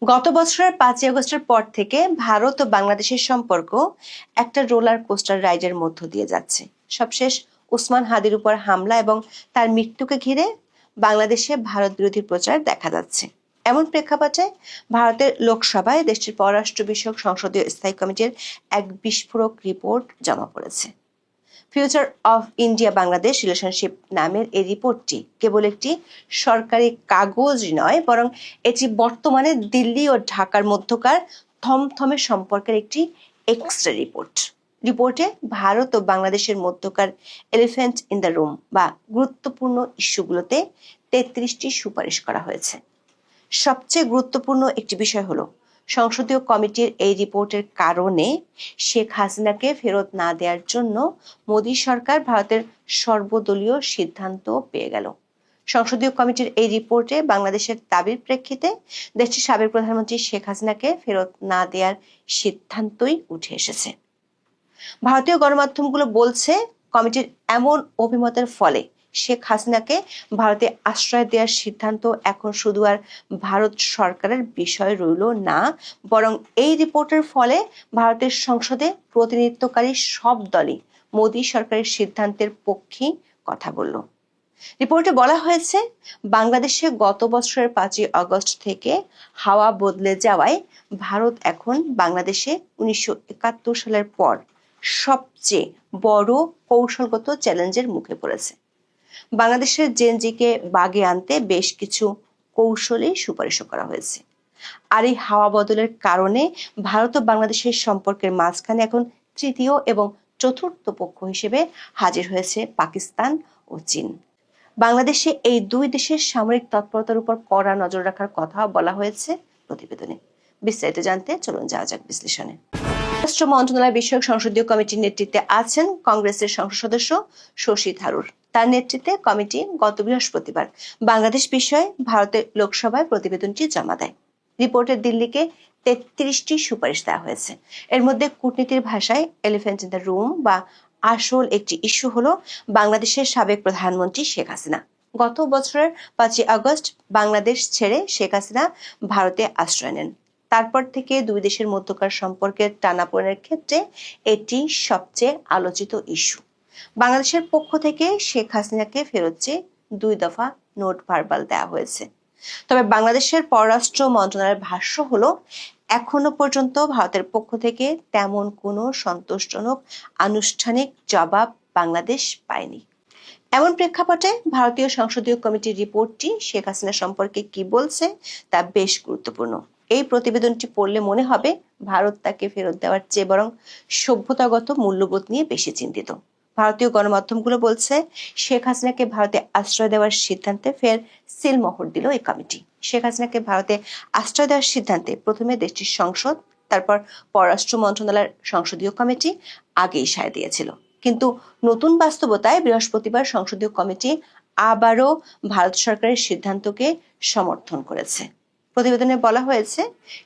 গত বছরের 5ই আগস্টের পর থেকে ভারত ও বাংলাদেশের সম্পর্ক একটা রোলার কোস্টার রাইডের মধ্য দিয়ে যাচ্ছে। সবশেষ ওসমান হাদির উপর হামলা এবং তার মৃত্যুকে ঘিরে বাংলাদেশে ভারত বিরোধী প্রচার দেখা যাচ্ছে। এমন প্রেক্ষাপটে ভারতের লোকসভায় দেশটির পররাষ্ট্র বিষয়ক সংসদীয় স্থায়ী কমিটির এক বিস্ফোরক রিপোর্ট জমা পড়েছে। Future of India Bangladesh relationship নামের এই রিপোর্টটি কেবল একটি সরকারি কাগজ নয়, বরং এটি বর্তমানে দিল্লি ও ঢাকার মধ্যকার থমথমে সম্পর্কের একটি এক্সট্রা রিপোর্ট। রিপোর্টে ভারত ও বাংলাদেশের মধ্যকার এলিফ্যান্ট ইন দ্য রুম বা গুরুত্বপূর্ণ ইস্যুগুলোতে 33টি সুপারিশ করা হয়েছে। সবচেয়ে গুরুত্বপূর্ণ একটি বিষয় হলো সংসদীয় কমিটির এই রিপোর্টের কারণে শেখ হাসিনাকে ফেরত না দেওয়ার জন্য মোদী সরকার ভারতের সর্বদলীয় সিদ্ধান্ত পেয়ে গেল। সংসদীয় কমিটির এই রিপোর্টে বাংলাদেশের দাবির প্রেক্ষিতে দেশটির সাবেক প্রধানমন্ত্রী শেখ হাসিনাকে ফেরত না দেওয়ার সিদ্ধান্তই উঠে এসেছে। ভারতীয় গণমাধ্যমগুলো বলছে, কমিটির এমন অভিমতের ফলে শেখ হাসিনাকে ভারতে আশ্রয় দেওয়ার সিদ্ধান্ত এখন শুধু আর ভারত সরকারের বিষয় রইল না, বরং এই রিপোর্টের ফলে ভারতের সংসদে প্রতিনিধিত্বকারী সব দলই মোদী সরকারের সিদ্ধান্তের পক্ষেই কথা বলল। রিপোর্টে বলা হয়েছে, বাংলাদেশে গত বছরের 5ই আগস্ট থেকে হাওয়া বদলে যাওয়ায় ভারত এখন বাংলাদেশে 1971 সালের পর সবচেয়ে বড় কৌশলগত চ্যালেঞ্জের মুখে পড়েছে। বাংলাদেশের জেনজিকে বাগে আনতে বেশ কিছু কৌশলে সুপারিশও করা হয়েছে। আর এই হাওয়া বদলের কারণে ভারত ও বাংলাদেশের সম্পর্কের মাঝখানে এখন তৃতীয় এবং চতুর্থ পক্ষ হিসেবে হাজির হয়েছে পাকিস্তান ও চীন। বাংলাদেশে এই দুই দেশের সামরিক তৎপরতার উপর কড়া নজর রাখার কথা বলা হয়েছে প্রতিবেদনে। বিস্তারিত জানতে চলুন যাওয়া যাক বিশ্লেষণে। স্বরাষ্ট্র মন্ত্রণালয় বিষয়ক সংসদীয় কমিটির নেতৃত্বে আছেন কংগ্রেসের সংসদ সদস্য শশী থারুর। তার নেতৃত্বে কমিটি গত বৃহস্পতিবার বাংলাদেশ বিষয়ে ভারতের লোকসভায় প্রতিবেদনটি জমা দেয়। রিপোর্টে দিল্লিকে 33টি সুপারিশ দেওয়া হয়েছে। এর মধ্যে কূটনীতির ভাষায় এলিফ্যান্ট ইন দ্য রুম বা আসল একটি ইস্যু হলো বাংলাদেশের সাবেক প্রধানমন্ত্রী শেখ হাসিনা। গত বছরের 5ই আগস্ট বাংলাদেশ ছেড়ে শেখ হাসিনা ভারতে আশ্রয় নেন। তারপর থেকে দুই দেশের মধ্যকার সম্পর্কের টানাপোড়েনের ক্ষেত্রে এটি সবচেয়ে আলোচিত ইস্যু। বাংলাদেশের পক্ষ থেকে শেখ হাসিনাকে ফেরত চেয়ে 2 দফা নোট ভার্বাল দেওয়া হয়েছে। তবে বাংলাদেশের পররাষ্ট্র মন্ত্রণালয়ের ভাষ্য হলো, এখনো পর্যন্ত ভারতের পক্ষ থেকে তেমন কোনো সন্তোষজনক আনুষ্ঠানিক জবাব বাংলাদেশ পায়নি। এমন প্রেক্ষাপটে ভারতীয় সংসদীয় কমিটির রিপোর্টটি শেখ হাসিনা সম্পর্কে কি বলছে তা বেশ গুরুত্বপূর্ণ। এই প্রতিবেদনটি পড়লে মনে হবে ভারত তাকে ফেরত দেওয়ার চেয়ে বরং সভ্যতাগত মূল্যবোধ নিয়ে বেশি চিন্তিত। ভারতীয় গণমাধ্যমগুলো বলছে, শেখ হাসিনাকে ভারতে আশ্রয় দেওয়ার সিদ্ধান্তে ফের সিলমোহর দিল এই কমিটি। শেখ হাসিনাকে ভারতে আশ্রয় দেওয়ার সিদ্ধান্তে প্রথমে দেশটির সংসদ, তারপর পররাষ্ট্র মন্ত্রণালয়ের সংসদীয় কমিটি আগেই সায় দিয়েছিল। কিন্তু নতুন বাস্তবতায় বৃহস্পতিবার সংসদীয় কমিটি আবারও ভারত সরকারের সিদ্ধান্তকে সমর্থন করেছে। প্রতিবেদনে বলা হয়েছে,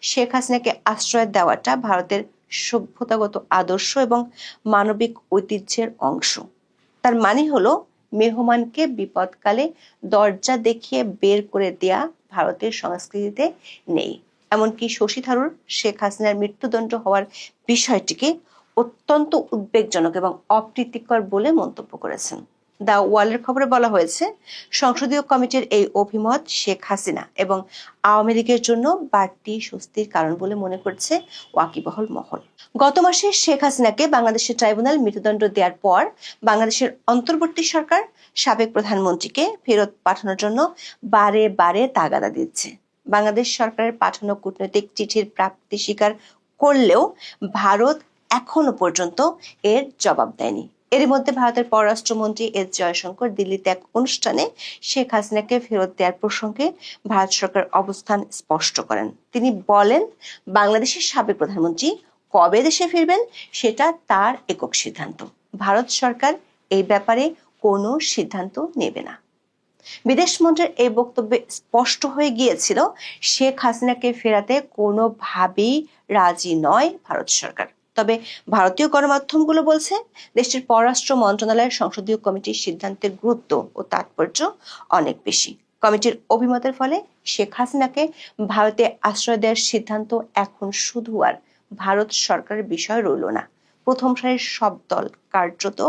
শেখ হাসিনাকে আশ্রয় দেওয়াটা ভারতের সভ্যতাগত আদর্শ এবং মানবিক ঐতিহ্যের অংশ। তার মানে হলো, মেহমানকে বিপদকালে দরজা দেখিয়ে বের করে দেয়া ভারতের সংস্কৃতিতে নেই। এমনকি শশী থারুর শেখ হাসিনার মৃত্যুদণ্ড হওয়ার বিষয়টিকে অত্যন্ত উদ্বেগজনক এবং অপ্রীতিকর বলে মন্তব্য করেছেন। দ্য ওয়ালের খবরে বলা হয়েছে, সংসদীয় কমিটির এই অভিমত শেখ হাসিনা এবং আওয়ামী লীগের জন্য বাড়তি স্বস্তির কারণ বলে মনে করছে ওয়াকিবহল মহল। গত মাসে শেখ হাসিনাকে বাংলাদেশের ট্রাইব্যুনাল মৃত্যুদণ্ড দেওয়ার পর বাংলাদেশের অন্তর্বর্তী সরকার সাবেক প্রধানমন্ত্রীকে ফেরত পাঠানোর জন্য বারে বারে তাগাদা দিচ্ছে। বাংলাদেশ সরকারের পাঠানো কূটনৈতিক চিঠির প্রাপ্তি স্বীকার করলেও ভারত এখনো পর্যন্ত এর জবাব দেয়নি। এর মধ্যে ভারতের পররাষ্ট্রমন্ত্রী এস জয়শঙ্কর দিল্লিতে এক অনুষ্ঠানে শেখ হাসিনাকে ফেরত দেওয়ার প্রসঙ্গে ভারত সরকার অবস্থান স্পষ্ট করেন। তিনি বলেন, বাংলাদেশের সাবেক প্রধানমন্ত্রী কবে দেশে ফিরবেন সেটা তার একক সিদ্ধান্ত। ভারত সরকার এই ব্যাপারে কোনো সিদ্ধান্ত নেবে না। বিদেশমন্ত্রীর এই বক্তব্যে স্পষ্ট হয়ে গিয়েছিল, শেখ হাসিনাকে ফেরাতে কোনোভাবেই রাজি নয় ভারত সরকার। তবে ভারতীয় গণমাধ্যমগুলো বলছে, দেশটির পররাষ্ট্র মন্ত্রণালয়ের সংসদীয় কমিটির সিদ্ধান্তের গুরুত্ব ও তাৎপর্য অনেক বেশি। কমিটির অভিমতের ফলে শেখ হাসিনাকে ভারতে আশ্রয় দেওয়ার সিদ্ধান্ত এখন শুধু আর ভারত সরকারের বিষয় রইল না, প্রথম সারির সব দল কার্যত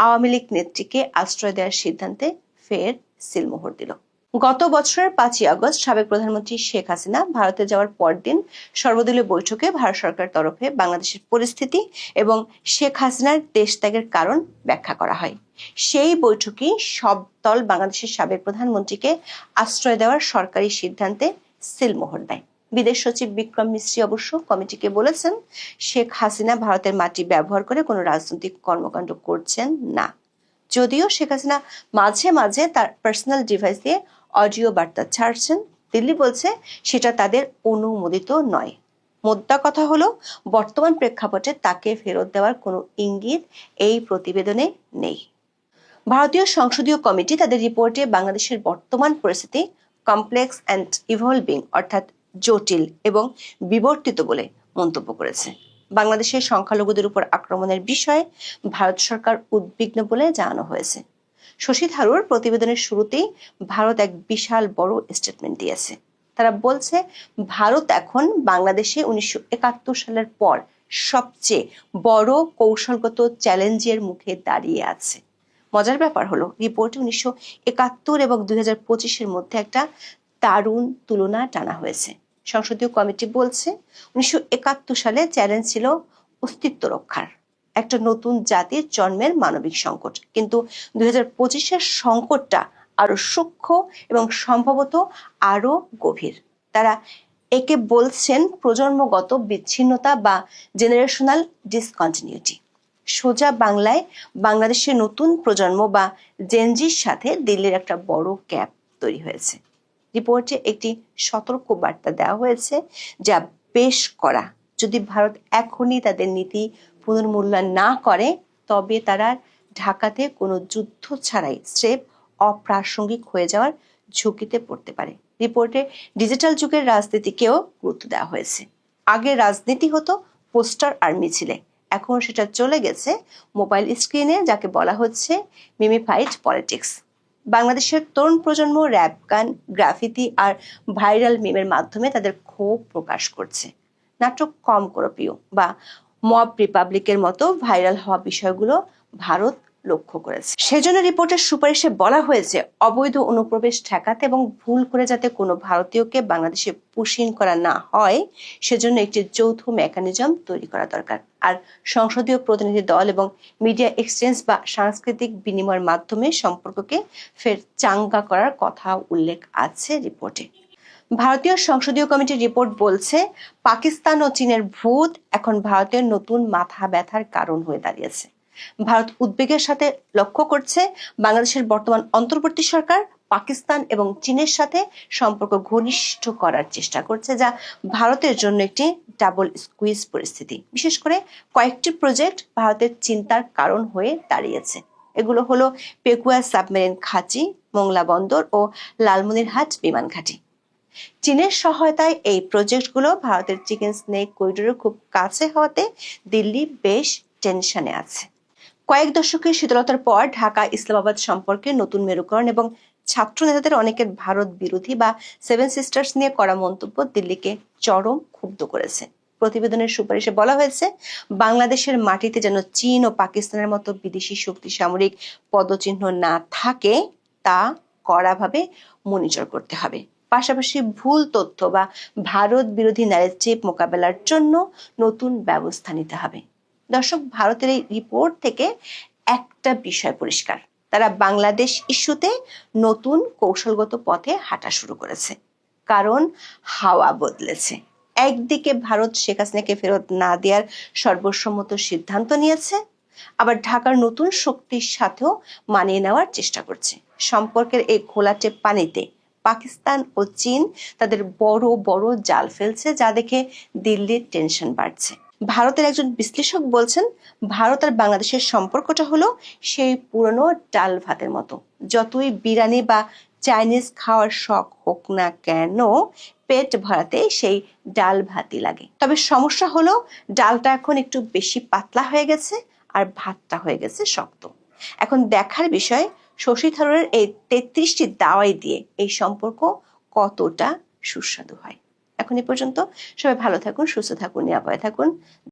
আওয়ামী লীগ নেত্রীকে আশ্রয় দেওয়ার সিদ্ধান্তে ফের সিলমোহর দিল। গত বছরের 5ই আগস্ট সাবেক প্রধানমন্ত্রী শেখ হাসিনা ভারতে যাওয়ার পরদিন সর্বদলীয় বৈঠকে ভারত সরকারের তরফে বাংলাদেশের পরিস্থিতি এবং শেখ হাসিনার দেশ ত্যাগের কারণ ব্যাখ্যা করা হয়। সেই বৈঠকেই সব দল বাংলাদেশের সাবেক প্রধানমন্ত্রীকে আশ্রয় দেওয়ার সরকারি সিদ্ধান্তে সিলমোহর দেয়। বিদেশ সচিব বিক্রম মিশ্রি অবশ্য কমিটিকে বলেছেন, শেখ হাসিনা ভারতের মাটি ব্যবহার করে কোনো রাজনৈতিক কর্মকাণ্ড করছেন না। যদিও শেখ হাসিনা মাঝে মাঝে তার পার্সোনাল ডিভাইস দিয়ে অডিও বার্তা ছাড়ছেন, দিল্লি বলছে সেটা তাদের অনুমোদিত নয়। মোদ্দা কথা হলো, বর্তমান প্রেক্ষাপটে তাকে ফেরত দেওয়ার কোনো ইঙ্গিত এই প্রতিবেদনে নেই। ভারতীয় সংসদীয় কমিটি তাদের রিপোর্টে বাংলাদেশের বর্তমান পরিস্থিতি কমপ্লেক্স অ্যান্ড ইভলভিং অর্থাৎ জটিল এবং বিবর্তিত বলে মন্তব্য করেছে। বাংলাদেশের সংখ্যালঘুদের উপর আক্রমণের বিষয়ে ভারত সরকার উদ্বিগ্ন বলে জানানো হয়েছে। শশী থারুর প্রতিবেদনের শুরুতেই ভারত এক বিশাল বড় স্টেটমেন্ট দিয়েছে। তারা বলছে, ভারত এখন বাংলাদেশে 1971 সালের পর সবচেয়ে বড় কৌশলগত চ্যালেঞ্জের মুখে দাঁড়িয়ে আছে। মজার ব্যাপার হলো, রিপোর্টে 1971 এবং 2025-এর মধ্যে একটা দারুণ তুলনা টানা হয়েছে। সংসদীয় কমিটি বলছে, 1971 সালে চ্যালেঞ্জ ছিল অস্তিত্ব রক্ষার, একটা নতুন জাতির জন্মের মানবিক সংকট, কিন্তু 2025-এর সংকটটা আরো সূক্ষ্ম এবং সম্ভবত আরো গভীর। তারা একে বলছেন প্রজন্মগত বিচ্ছিন্নতা বা জেনারেশনাল ডিসকন্টিনিউটি। সোজা বাংলায় বাংলাদেশের নতুন প্রজন্ম বা জেনজির সাথে দিল্লির একটা বড় গ্যাপ তৈরি হয়েছে। রিপোর্টে একটি সতর্ক বার্তা দেওয়া হয়েছে, যা বেশ কড়া। যদি ভারত এখনই তাদের নীতি পুনর্মূল্যায়ন না করে, তবে তারা ঢাকাতে কোনো যুদ্ধ ছাড়াই স্রেফ অপ্রাসঙ্গিক হয়ে যাওয়ার ঝুঁকিতে পড়তে পারে। রিপোর্টে ডিজিটাল যুগের রাজনীতিকেও গুরুত্ব দেওয়া হয়েছে। আগে রাজনীতি হতো পোস্টার আর মিছিলে, এখন সেটা চলে গেছে মোবাইল স্ক্রিনে, যাকে বলা হচ্ছে মিমিফাইড পলিটিক্স। বাংলাদেশের তরুণ প্রজন্ম র‍্যাপ গান, গ্রাফিতি আর ভাইরাল মিমের মাধ্যমে তাদের ক্ষোভ প্রকাশ করছে। নাটক কম করো প্রিয় বা মব রিপাবলিকের মতো ভাইরাল হওয়া বিষয়গুলো ভারত লক্ষ্য করেছে। সেজন্য রিপোর্টের সুপারিশে বলা হয়েছে, অবৈধ অনুপ্রবেশ ঠেকাতে এবং ভুল করে যাতে কোনো ভারতীয়কে বাংলাদেশে পুশিন করা না হয়, সেজন্য একটি যৌথ মেকানিজম তৈরি করা দরকার। আর সংসদীয় প্রতিনিধি দল এবং মিডিয়া এক্সচেঞ্জ বা সাংস্কৃতিক বিনিময়ের মাধ্যমে সম্পর্ককে ফের চাঙ্গা করার কথা উল্লেখ আছে রিপোর্টে। ভারতীয় সংসদীয় কমিটির রিপোর্ট বলছে, পাকিস্তান ও চীনের ভূত এখন ভারতের নতুন মাথা ব্যথার কারণ হয়ে দাঁড়িয়েছে। ভারত উদ্বেগের সাথে লক্ষ্য করছে, বাংলাদেশের বর্তমান অন্তর্বর্তী সরকার পাকিস্তান এবং চীনের সাথে সম্পর্ক ঘনিষ্ঠ করার চেষ্টা করছে, যা ভারতের জন্য একটি ডাবল স্কুইজ পরিস্থিতি। বিশেষ করে কয়েকটি প্রজেক্ট ভারতের চিন্তার কারণ হয়ে দাঁড়িয়েছে। এগুলো হলো পেকুয়া সাবমেরিন ঘাঁটি, মোংলা বন্দর ও লালমনিরহাট বিমান ঘাঁটি। চীনের সহায়তায় এই প্রজেক্টগুলো ভারতের চিকেন স্নেক করিডোরের খুব কাছে হওয়াতে দিল্লি বেশ টেনশনে আছে। কয়েক দশকের শীতলতার পর ঢাকা ইসলামাবাদ সম্পর্কে নতুন মেরুকরণ এবং ছাত্র নেতাদের অনেকের ভারত বিরোধী বা সেভেন সিস্টার্স নিয়ে করা মন্তব্য দিল্লিকে চরম ক্ষুব্ধ করেছে। প্রতিবেদনের সুপারিশে বলা হয়েছে, বাংলাদেশের মাটিতে যেন চীন ও পাকিস্তানের মতো বিদেশি শক্তি সামরিক পদচিহ্ন না থাকে, তা কড়াভাবে মনিটর করতে হবে। পাশাপাশি ভুল তথ্য বা ভারত বিরোধী ন্যারেটিভ মোকাবেলার জন্য নতুন ব্যবস্থা নিতে হবে। দর্শক, ভারতের এই রিপোর্ট থেকে একটা বিষয় পরিষ্কার, তারা বাংলাদেশ ইস্যুতে নতুন কৌশলগত পথে হাঁটা শুরু করেছে। কারণ হাওয়া বদলেছে। একদিকে ভারত শেখ হাসিনাকে ফেরত না দেওয়ার সর্বসম্মত সিদ্ধান্ত নিয়েছে, আবার ঢাকার নতুন শক্তির সাথেও মানিয়ে নেওয়ার চেষ্টা করছে। সম্পর্কের এই ঘোলাটে পানিতে পাকিস্তান ও চীন তাদের বড় বড় জাল ফেলছে, যা দেখে দিল্লির টেনশন বাড়ছে। ভারতের একজন বিশ্লেষক বলছেন, ভারত আর বাংলাদেশের সম্পর্কটা হলো সেই পুরনো ডাল ভাতের মতো। যতই বিরিয়ানি বা চাইনিজ খাওয়ার শখ হোক না কেন, পেট ভরাতে সেই ডাল ভাতই লাগে। তবে সমস্যা হলো, ডালটা এখন একটু বেশি পাতলা হয়ে গেছে আর ভাতটা হয়ে গেছে শক্ত। এখন দেখার বিষয়, শশী থারুরের এই 33টি দাওয়াই দিয়ে এই সম্পর্ক কতটা সুস্বাদু হয়। এখন এ পর্যন্ত, সবাই ভালো থাকুন, সুস্থ থাকুন, নিরাপদে থাকুন।